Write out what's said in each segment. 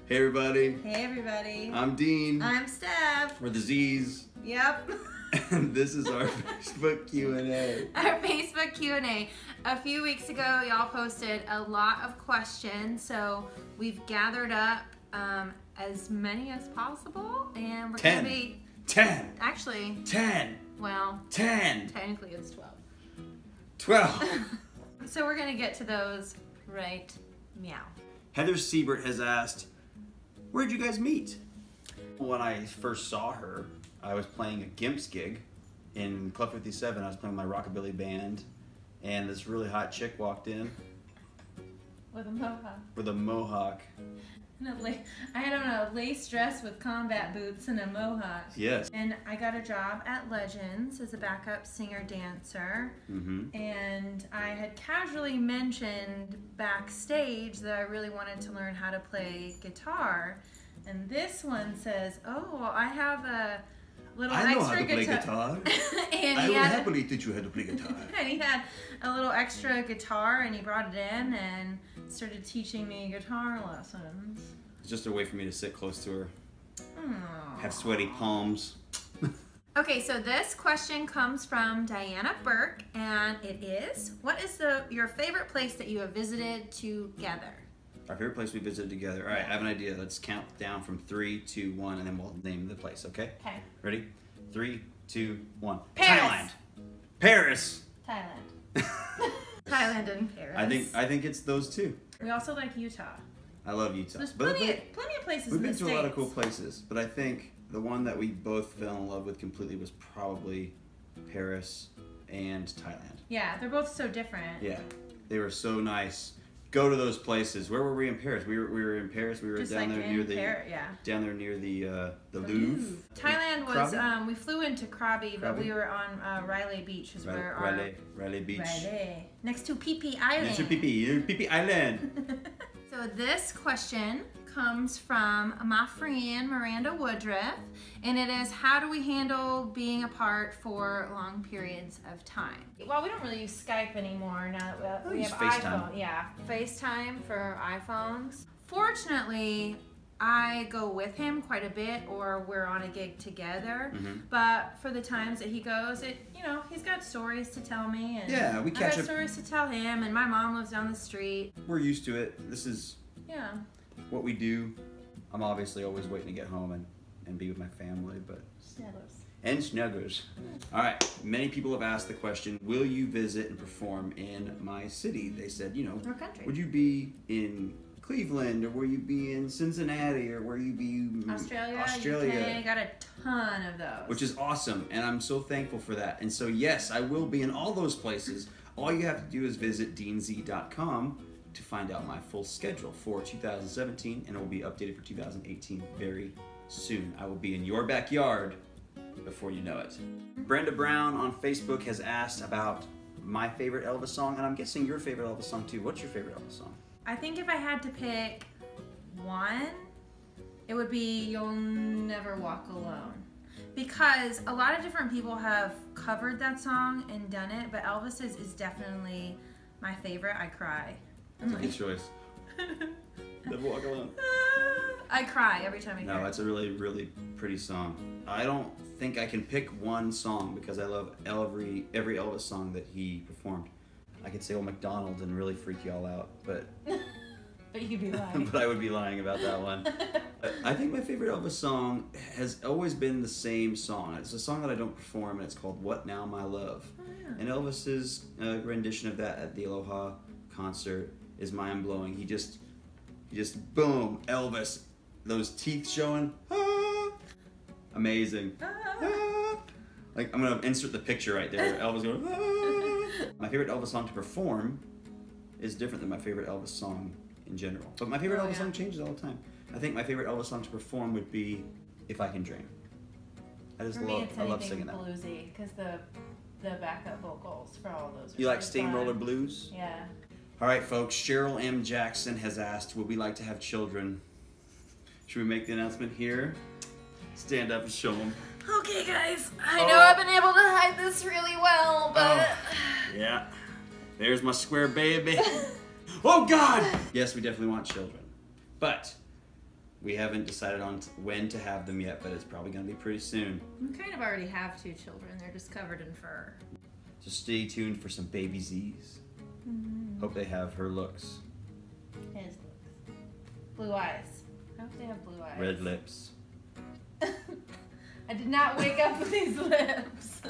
Hey everybody. Hey everybody. I'm Dean. I'm Steph. We're the Z's. Yep. And this is our Facebook Q&A. Our Facebook Q&A. A few weeks ago, y'all posted a lot of questions, so we've gathered up as many as possible, and we're going to be... 10. Actually... 10. Well... 10. Technically, it's 12. 12. So we're going to get to those right meow. Heather Seibert has asked, where'd you guys meet? When I first saw her, I was playing a Gimps gig in Club 57. I was playing my rockabilly band, and this really hot chick walked in. With a mohawk. With a mohawk. I had on a lace dress with combat boots and a mohawk. Yes. And I got a job at Legends as a backup singer-dancer. Mm-hmm. And I had casually mentioned backstage that I really wanted to learn how to play guitar. And this one says, oh, well, I have a little I know extra how to play guitar. And I will happily teach you how to play guitar. And he had a little extra guitar, and he brought it in and started teaching me guitar lessons. It's just a way for me to sit close to her. Aww. Have sweaty palms. Okay, so this question comes from Dianna Burk, and it is, what is your favorite place that you have visited together? Our favorite place we visited together. All right, I have an idea. Let's count down from 3, 2, 1, and then we'll name the place, okay? Okay. Ready? 3, 2, 1. Paris. Thailand. Paris. Thailand. Thailand and Paris. I think it's those two. We also like Utah. I love Utah. There's plenty of places We've in the been States. to a lot of cool places, but I think the one that we both fell in love with completely was probably Paris and Thailand. Yeah, they're both so different. Yeah, they were so nice. Go to those places. Where were we in Paris? We were in Paris. We were Just down like there near the yeah. down there near the Louvre. Thailand was we flew into Krabi, but we were on Riley Beach, is where our Riley Beach. Riley. Next to Phi Phi Island. Next to Phi Phi Island. So this question comes from my friend Miranda Woodruff, and it is, how do we handle being apart for long periods of time? Well, we don't really use Skype anymore now that we have FaceTime. iPhone. Yeah, FaceTime for iPhones. Fortunately, I go with him quite a bit, or we're on a gig together. Mm-hmm. But for the times that he goes, he's got stories to tell me, and yeah, we catch I got stories to tell him. And my mom lives down the street. We're used to it. This is what we do. I'm obviously always waiting to get home and be with my family, but snuggers. All right, many people have asked the question, will you visit and perform in my city? They said, our country. Would you be in Cleveland, or will you be in Cincinnati, or will you be Australia? UK, got a ton of those. Which is awesome, and I'm so thankful for that. And so yes, I will be in all those places. All you have to do is visit deanz.com to find out my full schedule for 2017, and it will be updated for 2018 very soon. I will be in your backyard before you know it. Brenda Brown on Facebook has asked about my favorite Elvis song, and I'm guessing your favorite Elvis song too. What's your favorite Elvis song? I think if I had to pick one, it would be You'll Never Walk Alone. Because a lot of different people have covered that song and done it, but Elvis's is definitely my favorite. I cry. That's a good choice. Never Walk Alone. I cry every time I hear it. No, that's a really, really pretty song. I don't think I can pick one song because I love every Elvis song that he performed. I could say Old MacDonald and really freak y'all out, but but you'd be lying. But I would be lying about that one. I think my favorite Elvis song has always been the same song. It's a song that I don't perform, and it's called What Now My Love. Oh, yeah. And Elvis's rendition of that at the Aloha concert is mind-blowing. He just boom, Elvis, those teeth showing, amazing. Like, I'm gonna insert the picture right there. Elvis going, My favorite Elvis song to perform is different than my favorite Elvis song in general. But my favorite Elvis song changes all the time. I think my favorite Elvis song to perform would be If I Can Dream. I love singing that. Bluesy, because the backup vocals for all those. You like Steamroller Blues? Yeah. All right, folks. Cheryl M. Jackson has asked, would we like to have children? Should we make the announcement here? Stand up and show them. Okay, guys. I know I've been able to hide this really well, but... Yeah. There's my square baby. Oh, God! Yes, we definitely want children. But We haven't decided on when to have them yet, but it's probably going to be pretty soon. We kind of already have 2 children. They're just covered in fur. So stay tuned for some baby Z's. Hope they have her looks. His looks. Blue eyes. I hope they have blue eyes. Red lips. I did not wake up with these lips.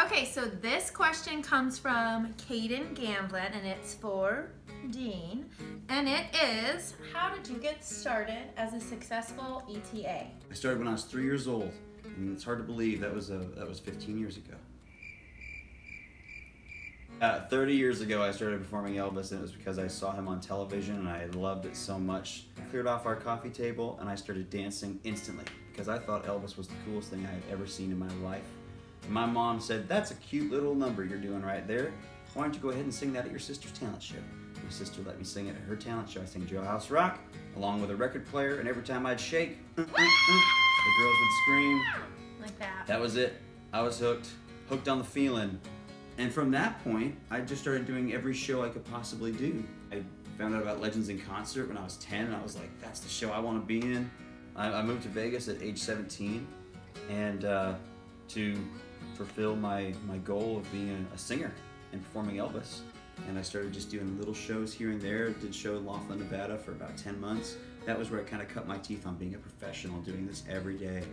Okay, so this question comes from Caden Gamblin, and it's for Dean. And it is, how did you get started as a successful ETA? I started when I was 3 years old, and it's hard to believe that was 15 years ago. 30 years ago, I started performing Elvis, and it was because I saw him on television, and I loved it so much. I cleared off our coffee table, and I started dancing instantly, because I thought Elvis was the coolest thing I had ever seen in my life. And my mom said, "That's a cute little number you're doing right there. Why don't you go ahead and sing that at your sister's talent show?" My sister let me sing it at her talent show. I sang Jailhouse Rock, along with a record player, and every time I'd shake, the girls would scream. Like that. That was it. I was hooked on the feeling. And from that point, I just started doing every show I could possibly do. I found out about Legends in Concert when I was 10, and I was like, that's the show I want to be in. I moved to Vegas at age 17, and to fulfill my goal of being a singer and performing Elvis. And I started just doing little shows here and there. Did a show in Laughlin, Nevada for about 10 months. That was where I kind of cut my teeth on being a professional, doing this every day.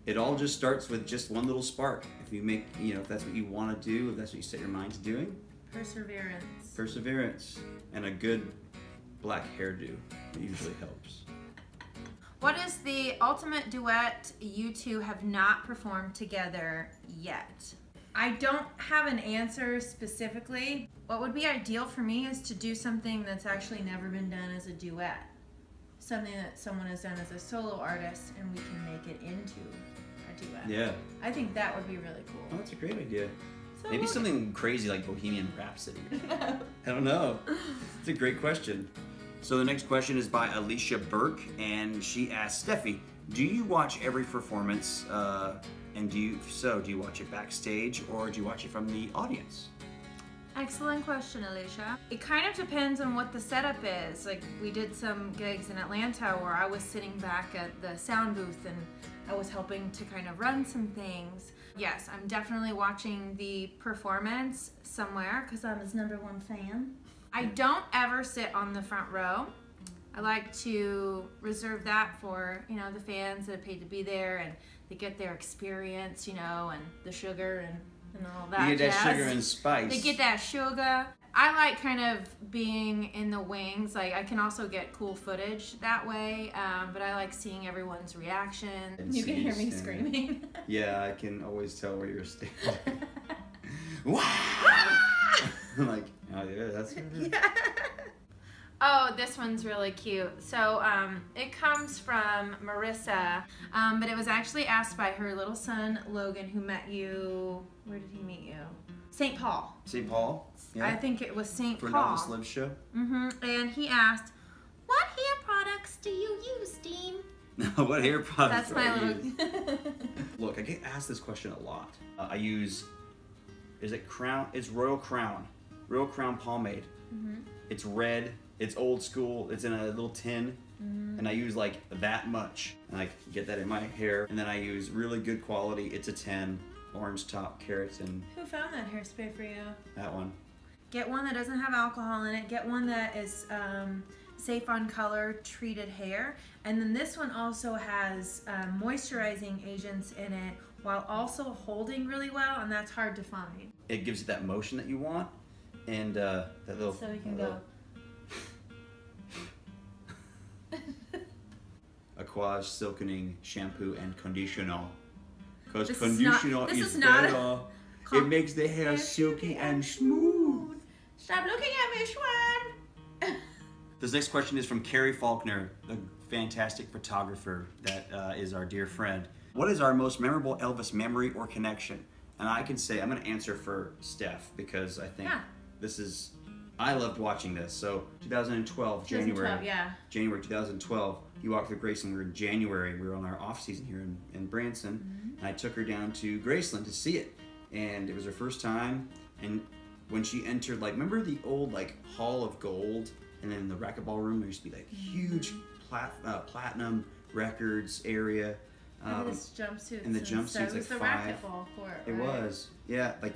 It all just starts with just one little spark. If you make, if that's what you want to do, if that's what you set your mind to doing. Perseverance. Perseverance. And a good black hairdo. It usually helps. What is the ultimate duet you two have not performed together yet? I don't have an answer specifically. What would be ideal for me is to do something that's actually never been done as a duet. Something that someone has done as a solo artist, and we can make it into a duet. Yeah. I think that would be really cool. Oh, that's a great idea. So Maybe something crazy like Bohemian Rhapsody. I don't know. It's a great question. So the next question is by Alicia Burke, and she asks, Steffi, do you watch every performance, and do you watch it backstage, or do you watch it from the audience? Excellent question, Alicia. It kind of depends on what the setup is. Like, we did some gigs in Atlanta where I was sitting back at the sound booth and I was helping to kind of run some things. Yes, I'm definitely watching the performance somewhere because I'm his #1 fan. I don't ever sit on the front row. I like to reserve that for, the fans that have paid to be there, and they get their experience, and the sugar and all that. You get that jazz. sugar and spice. They get that sugar. I like kind of being in the wings. Like, I can also get cool footage that way, but I like seeing everyone's reaction. You can hear me screaming. Yeah, I can always tell where you're standing. Wow! I'm like, oh yeah, that's good. Yeah. Oh, this one's really cute. So it comes from Marisa, but it was actually asked by her little son, Logan, who met you. Where did he meet you? St. Paul. St. Paul? Yeah. I think it was St. For Paul. For an Elvis Live show? Mm-hmm. And he asked, what hair products do you use, Dean? What hair products That's my do I little... use? Look, I get asked this question a lot. I use, is it Crown? It's Royal Crown. Royal Crown pomade. Mm-hmm. It's red. It's old school. It's in a little tin. Mm-hmm. And I use like that much. And I get that in my hair. And then I use really good quality. It's a 10. Orange top, keratin. Who found that hairspray for you? That one. Get one that doesn't have alcohol in it. Get one that is safe on color, treated hair. And then this one also has moisturizing agents in it while also holding really well, and that's hard to find. It gives it that motion that you want, and that little... So you can go... Aquage Silkening Shampoo and Conditioner. Because This conditioner is is not better. It makes the hair silky and smooth. Stop looking at me, Schwan! This next question is from Carey Faulkner, the fantastic photographer that is our dear friend. What is our most memorable Elvis memory or connection? And I can say, I'm going to answer for Steph because I think this is, I loved watching this. So 2012, January 2012, you walked through Graceland. We were in January. We were on our off season here in Branson. Mm-hmm. And I took her down to Graceland to see it. And it was her first time. And when she entered, like, remember the old, like, Hall of Gold? And then in the racquetball room, there used to be, like, huge platinum records area. This jumpsuit. And the jumpsuit's like the 5. racquetball court. It was, yeah. Like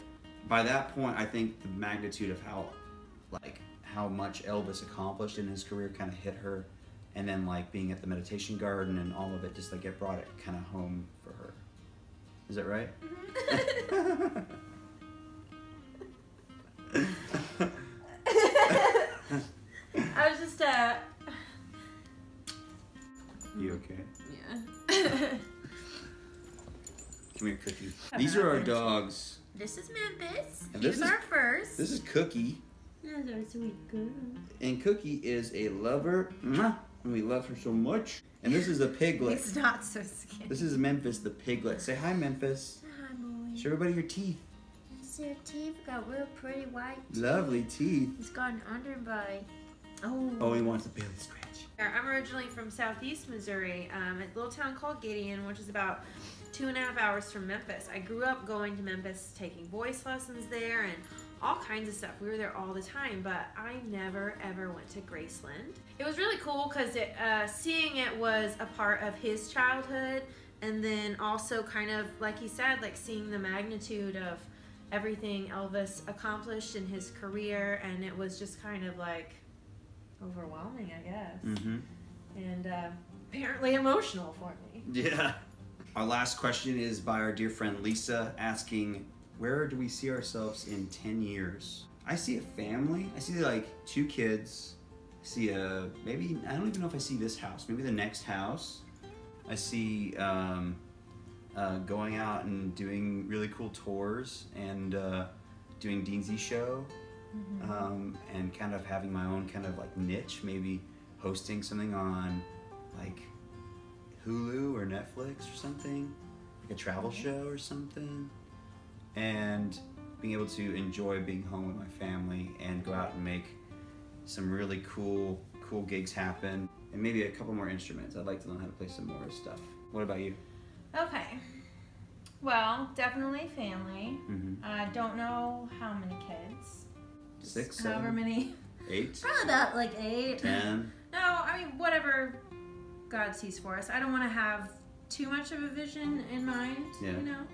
by that point, I think the magnitude of how much Elvis accomplished in his career kind of hit her, and then like being at the meditation garden and all of it, just like it brought it kind of home for her. Is that right? I was just You okay? Yeah. Come here, Cookie. These are our dogs. This is Memphis. And He's our first. This is Cookie. That's our sweet girl. And Cookie is a lover. And we love her so much. And this is a piglet. He's not so skinny. This is Memphis, the piglet. Say hi, Memphis. Hi, boy. Show everybody your teeth. Your teeth got real pretty white. Lovely teeth. He's gotten underbite. Oh. Oh, he wants a belly scratch. I'm originally from southeast Missouri, a little town called Gideon, which is about 2.5 hours from Memphis. I grew up going to Memphis, taking voice lessons there and all kinds of stuff. We were there all the time, but I never ever went to Graceland. It was really cool because seeing it was a part of his childhood, and then also kind of, like he said, like seeing the magnitude of everything Elvis accomplished in his career, and it was just kind of like overwhelming, I guess. Mm-hmm. And apparently emotional for me. Yeah. Our last question is by our dear friend Lisa, asking, where do we see ourselves in 10 years? I see a family. I see like 2 kids. I see maybe, I don't even know if I see this house, maybe the next house. I see going out and doing really cool tours and doing Dean Z show. Mm-hmm. And kind of having my own kind of like niche, maybe hosting something on like Hulu or Netflix or something, like a travel show or something, and being able to enjoy being home with my family and go out and make some really cool gigs happen, and maybe a couple more instruments. I'd like to learn how to play some more stuff. What about you? Okay. Well, definitely family. Mm-hmm. I don't know how many kids. 6, however 7, many. 8, Probably about like 8. 10. No, I mean whatever God sees for us. I don't want to have too much of a vision in mind. Yeah. You know,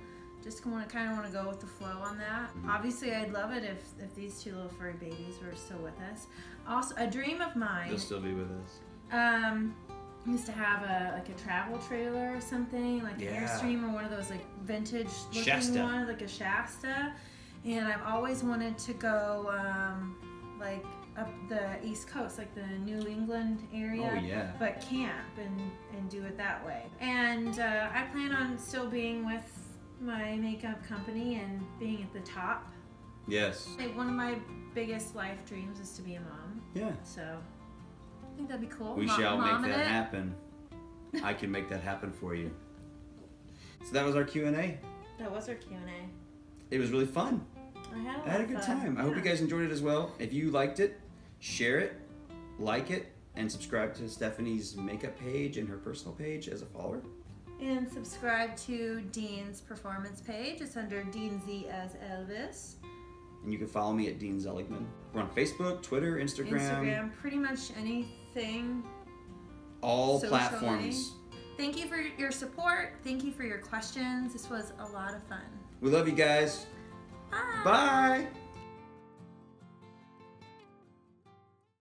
just kind of want to go with the flow on that. Mm-hmm. Obviously, I'd love it if these 2 little furry babies were still with us. Also, a dream of mine. They'll still be with us. Used to have a travel trailer or something, like an Airstream or one of those like vintage looking Shasta. ones, like a Shasta. And I've always wanted to go like up the East Coast, like the New England area, Oh, yeah. but camp and do it that way. And I plan on still being with my makeup company and being at the top. Yes. Like, one of my biggest life dreams is to be a mom. Yeah. So I think that'd be cool. We shall Mom make that it. happen. I can make that happen for you. So that was our Q&A. That was our Q&A. It was really fun. I had I had a good time. I hope you guys enjoyed it as well. If you liked it, share it, like it, and subscribe to Stephanie's makeup page and her personal page as a follower. And subscribe to Dean's performance page. It's under Dean Z as Elvis. And you can follow me at Dean Zeligman. We're on Facebook, Twitter, Instagram. Pretty much anything. All socially. platforms. Thank you for your support. Thank you for your questions. This was a lot of fun. We love you guys. Bye. Bye.